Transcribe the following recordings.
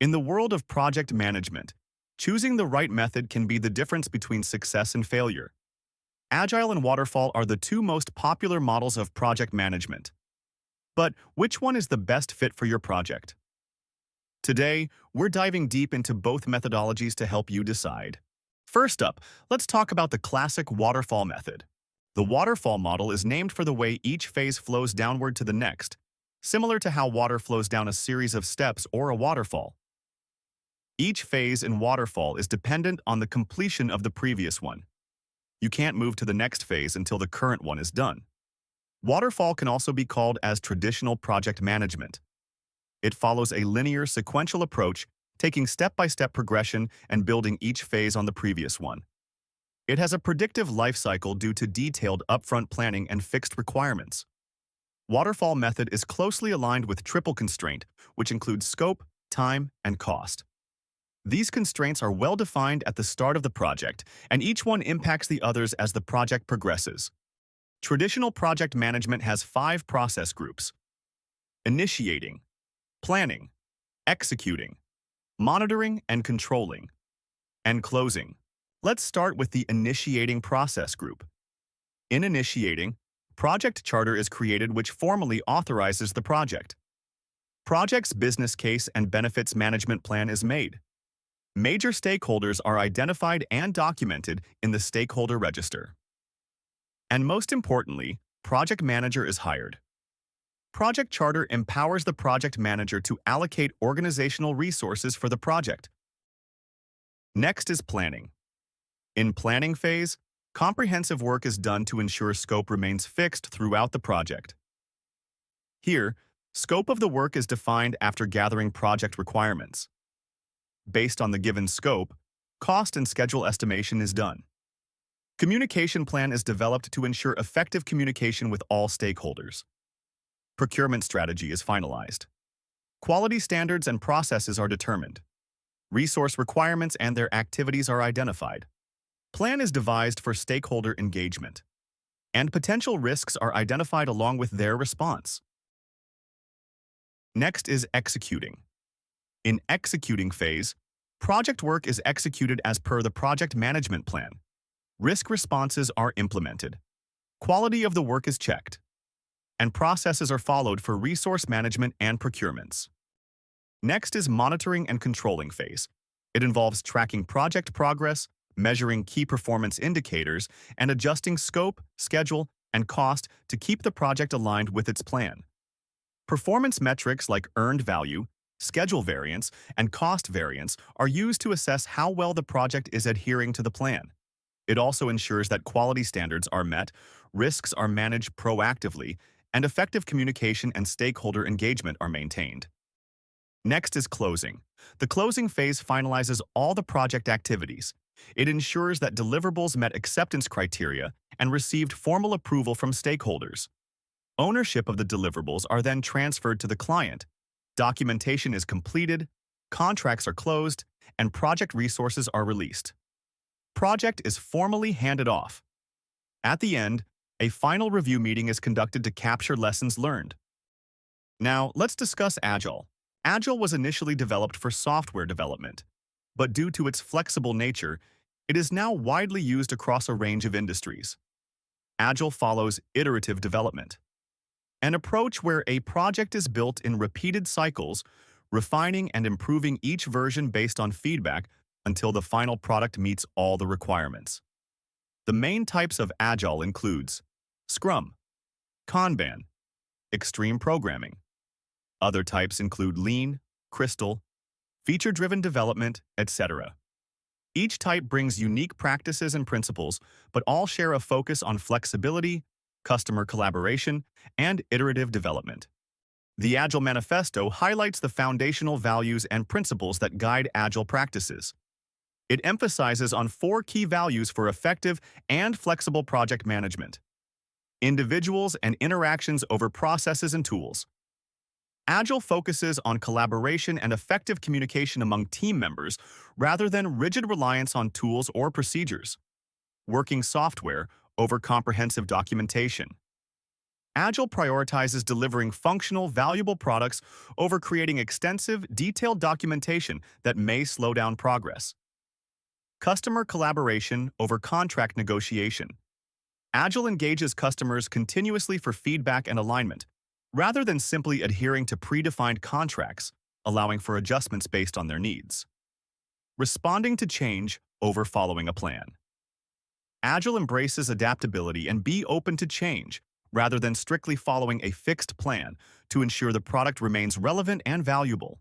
In the world of project management, choosing the right method can be the difference between success and failure. Agile and Waterfall are the two most popular models of project management. But which one is the best fit for your project? Today, we're diving deep into both methodologies to help you decide. First up, let's talk about the classic waterfall method. The waterfall model is named for the way each phase flows downward to the next, similar to how water flows down a series of steps or a waterfall. Each phase in waterfall is dependent on the completion of the previous one. You can't move to the next phase until the current one is done. Waterfall can also be called as traditional project management. It follows a linear, sequential approach, taking step-by-step progression and building each phase on the previous one. It has a predictive life cycle due to detailed upfront planning and fixed requirements. Waterfall method is closely aligned with triple constraint, which includes scope, time, and cost. These constraints are well defined at the start of the project, and each one impacts the others as the project progresses. Traditional project management has 5 process groups: initiating, planning, executing, monitoring and controlling, and closing. Let's start with the initiating process group. In initiating, project charter is created which formally authorizes the project. Project's business case and benefits management plan is made. Major stakeholders are identified and documented in the stakeholder register. And most importantly, project manager is hired. Project charter empowers the project manager to allocate organizational resources for the project. Next is planning. In planning phase, comprehensive work is done to ensure scope remains fixed throughout the project. Here, scope of the work is defined after gathering project requirements. Based on the given scope, cost and schedule estimation is done. Communication plan is developed to ensure effective communication with all stakeholders. Procurement strategy is finalized. Quality standards and processes are determined. Resource requirements and their activities are identified. Plan is devised for stakeholder engagement. And potential risks are identified along with their response. Next is executing. In executing phase, project work is executed as per the project management plan. Risk responses are implemented. Quality of the work is checked. And processes are followed for resource management and procurements. Next is monitoring and controlling phase. It involves tracking project progress, measuring key performance indicators, and adjusting scope, schedule, and cost to keep the project aligned with its plan. Performance metrics like earned value, schedule variance, and cost variance are used to assess how well the project is adhering to the plan. It also ensures that quality standards are met, risks are managed proactively, and effective communication and stakeholder engagement are maintained. Next is closing. The closing phase finalizes all the project activities. It ensures that deliverables met acceptance criteria and received formal approval from stakeholders. Ownership of the deliverables are then transferred to the client. Documentation is completed, contracts are closed, and project resources are released. Project is formally handed off. At the end, a final review meeting is conducted to capture lessons learned. Now, let's discuss Agile. Agile was initially developed for software development, but due to its flexible nature, it is now widely used across a range of industries. Agile follows iterative development, an approach where a project is built in repeated cycles, refining and improving each version based on feedback until the final product meets all the requirements. The main types of Agile includes Scrum, Kanban, Extreme Programming. Other types include Lean, Crystal, Feature-Driven Development, etc. Each type brings unique practices and principles, but all share a focus on flexibility, customer collaboration, and iterative development. The Agile Manifesto highlights the foundational values and principles that guide Agile practices. It emphasizes on 4 key values for effective and flexible project management: individuals and interactions over processes and tools. Agile focuses on collaboration and effective communication among team members rather than rigid reliance on tools or procedures. Working software over comprehensive documentation. Agile prioritizes delivering functional, valuable products over creating extensive, detailed documentation that may slow down progress. Customer collaboration over contract negotiation. Agile engages customers continuously for feedback and alignment, rather than simply adhering to predefined contracts, allowing for adjustments based on their needs. Responding to change over following a plan. Agile embraces adaptability and be open to change, rather than strictly following a fixed plan to ensure the product remains relevant and valuable.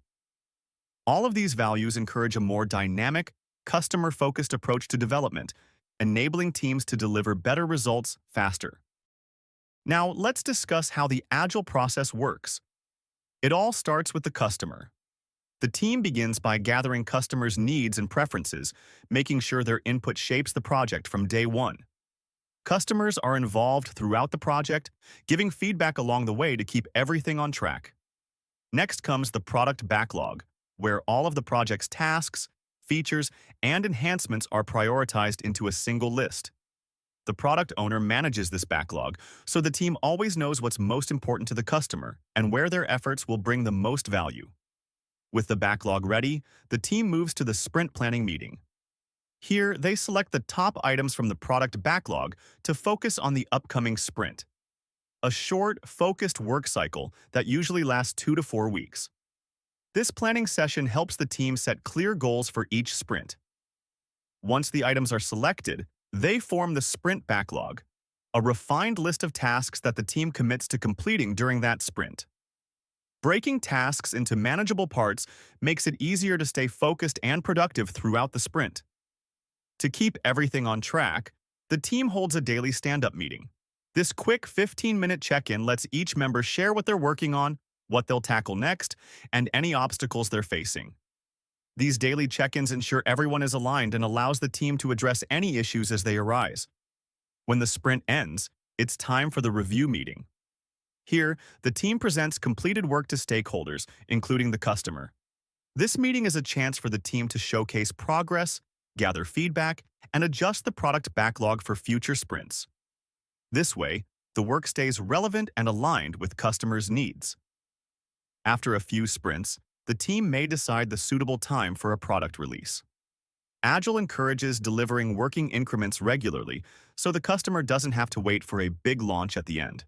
All of these values encourage a more dynamic, customer-focused approach to development, enabling teams to deliver better results faster. Now, let's discuss how the Agile process works. It all starts with the customer. The team begins by gathering customers' needs and preferences, making sure their input shapes the project from day one. Customers are involved throughout the project, giving feedback along the way to keep everything on track. Next comes the product backlog, where all of the project's tasks, features, and enhancements are prioritized into a single list. The product owner manages this backlog, so the team always knows what's most important to the customer and where their efforts will bring the most value. With the backlog ready, the team moves to the sprint planning meeting. Here, they select the top items from the product backlog to focus on the upcoming sprint. A short, focused work cycle that usually lasts 2 to 4 weeks. This planning session helps the team set clear goals for each sprint. Once the items are selected, they form the sprint backlog, a refined list of tasks that the team commits to completing during that sprint. Breaking tasks into manageable parts makes it easier to stay focused and productive throughout the sprint. To keep everything on track, the team holds a daily stand-up meeting. This quick 15-minute check-in lets each member share what they're working on, what they'll tackle next, and any obstacles they're facing. These daily check-ins ensure everyone is aligned and allows the team to address any issues as they arise. When the sprint ends, it's time for the review meeting. Here, the team presents completed work to stakeholders, including the customer. This meeting is a chance for the team to showcase progress, gather feedback, and adjust the product backlog for future sprints. This way, the work stays relevant and aligned with customers' needs. After a few sprints, the team may decide the suitable time for a product release. Agile encourages delivering working increments regularly, so the customer doesn't have to wait for a big launch at the end.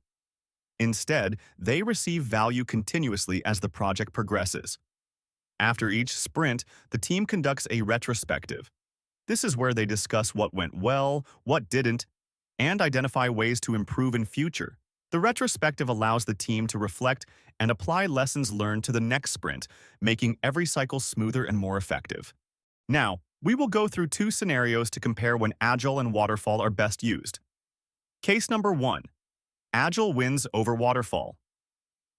Instead, they receive value continuously as the project progresses. After each sprint, the team conducts a retrospective. This is where they discuss what went well, what didn't, and identify ways to improve in future. The retrospective allows the team to reflect and apply lessons learned to the next sprint, making every cycle smoother and more effective. Now, we will go through 2 scenarios to compare when Agile and Waterfall are best used. Case number 1. Agile wins over Waterfall.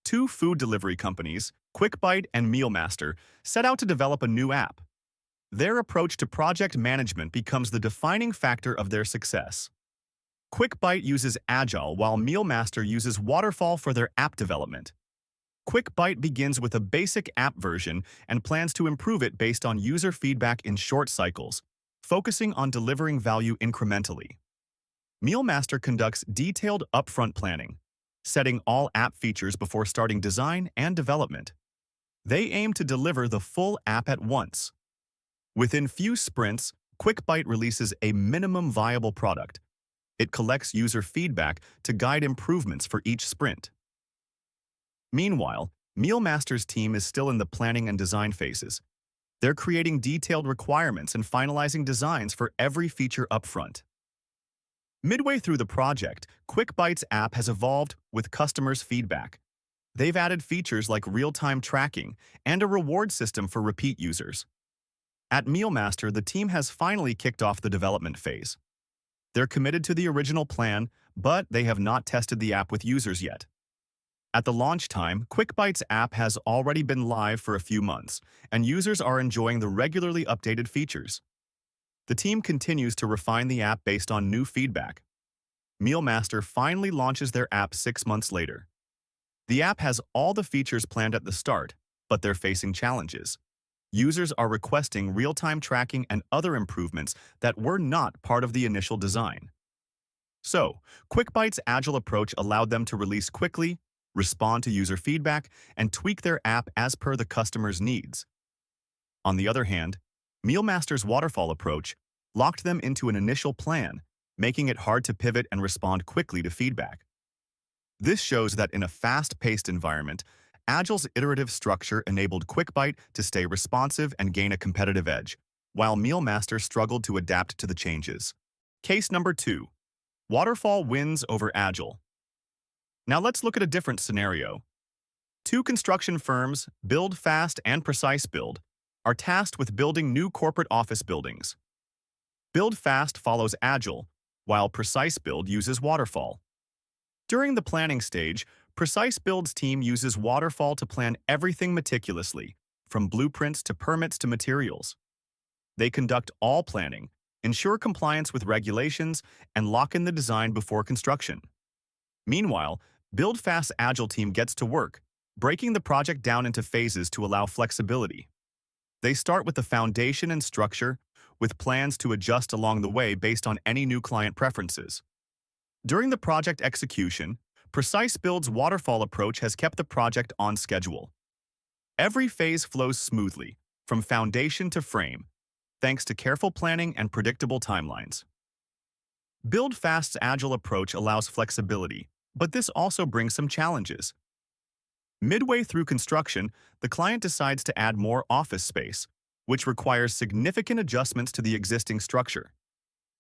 2 food delivery companies, QuickBite and Mealmaster, set out to develop a new app. Their approach to project management becomes the defining factor of their success. QuickBite uses Agile while Mealmaster uses Waterfall for their app development. QuickBite begins with a basic app version and plans to improve it based on user feedback in short cycles, focusing on delivering value incrementally. Mealmaster conducts detailed upfront planning, setting all app features before starting design and development. They aim to deliver the full app at once. Within few sprints, QuickBite releases a minimum viable product. It collects user feedback to guide improvements for each sprint. Meanwhile, Mealmaster's team is still in the planning and design phases. They're creating detailed requirements and finalizing designs for every feature upfront. Midway through the project, QuickBite's app has evolved with customers' feedback. They've added features like real-time tracking and a reward system for repeat users. At Mealmaster, the team has finally kicked off the development phase. They're committed to the original plan, but they have not tested the app with users yet. At the launch time, QuickBite's app has already been live for a few months, and users are enjoying the regularly updated features. The team continues to refine the app based on new feedback. Mealmaster finally launches their app 6 months later. The app has all the features planned at the start, but they're facing challenges. Users are requesting real-time tracking and other improvements that were not part of the initial design. So, QuickByte's Agile approach allowed them to release quickly, respond to user feedback, and tweak their app as per the customer's needs. On the other hand, Mealmaster's Waterfall approach locked them into an initial plan, making it hard to pivot and respond quickly to feedback. This shows that in a fast-paced environment, Agile's iterative structure enabled QuickByte to stay responsive and gain a competitive edge, while Mealmaster struggled to adapt to the changes. Case number 2. Waterfall wins over Agile. Now let's look at a different scenario. Two construction firms, Build Fast and Precise Build, are tasked with building new corporate office buildings. Build Fast follows Agile, while Precise Build uses Waterfall. During the planning stage, Precise Build's team uses Waterfall to plan everything meticulously, from blueprints to permits to materials. They conduct all planning, ensure compliance with regulations, and lock in the design before construction. Meanwhile, Build Fast's Agile team gets to work, breaking the project down into phases to allow flexibility. They start with the foundation and structure, with plans to adjust along the way based on any new client preferences. During the project execution, Precise Build's Waterfall approach has kept the project on schedule. Every phase flows smoothly, from foundation to frame, thanks to careful planning and predictable timelines. Build Fast's Agile approach allows flexibility, but this also brings some challenges. Midway through construction, the client decides to add more office space, which requires significant adjustments to the existing structure.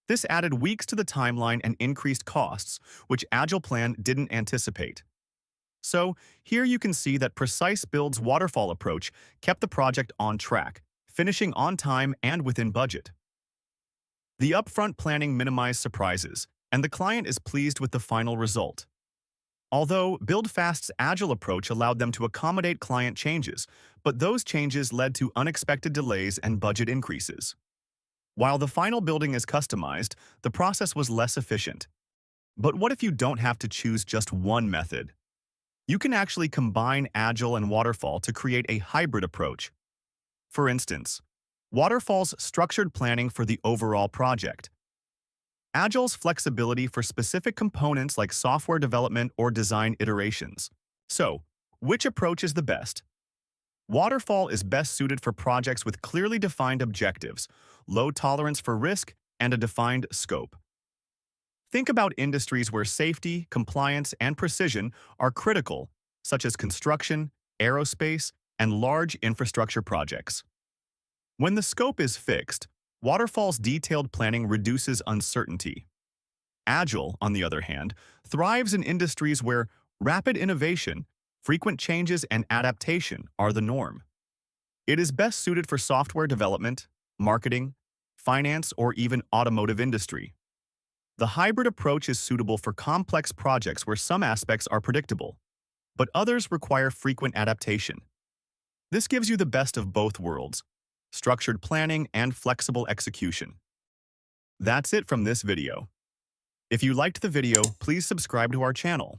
This added weeks to the timeline and increased costs, which Agile Plan didn't anticipate. So, here you can see that Precise Build's Waterfall approach kept the project on track, finishing on time and within budget. The upfront planning minimized surprises, and the client is pleased with the final result. Although Build Fast's Agile approach allowed them to accommodate client changes, but those changes led to unexpected delays and budget increases. While the final building is customized, the process was less efficient. But what if you don't have to choose just one method? You can actually combine Agile and Waterfall to create a hybrid approach. For instance, Waterfall's structured planning for the overall project, Agile's flexibility for specific components like software development or design iterations. So, which approach is the best? Waterfall is best suited for projects with clearly defined objectives, low tolerance for risk, and a defined scope. Think about industries where safety, compliance, and precision are critical, such as construction, aerospace, and large infrastructure projects. When the scope is fixed, Waterfall's detailed planning reduces uncertainty. Agile, on the other hand, thrives in industries where rapid innovation, frequent changes, and adaptation are the norm. It is best suited for software development, marketing, finance, or even automotive industry. The hybrid approach is suitable for complex projects where some aspects are predictable, but others require frequent adaptation. This gives you the best of both worlds: structured planning and flexible execution. That's it from this video. If you liked the video, please subscribe to our channel.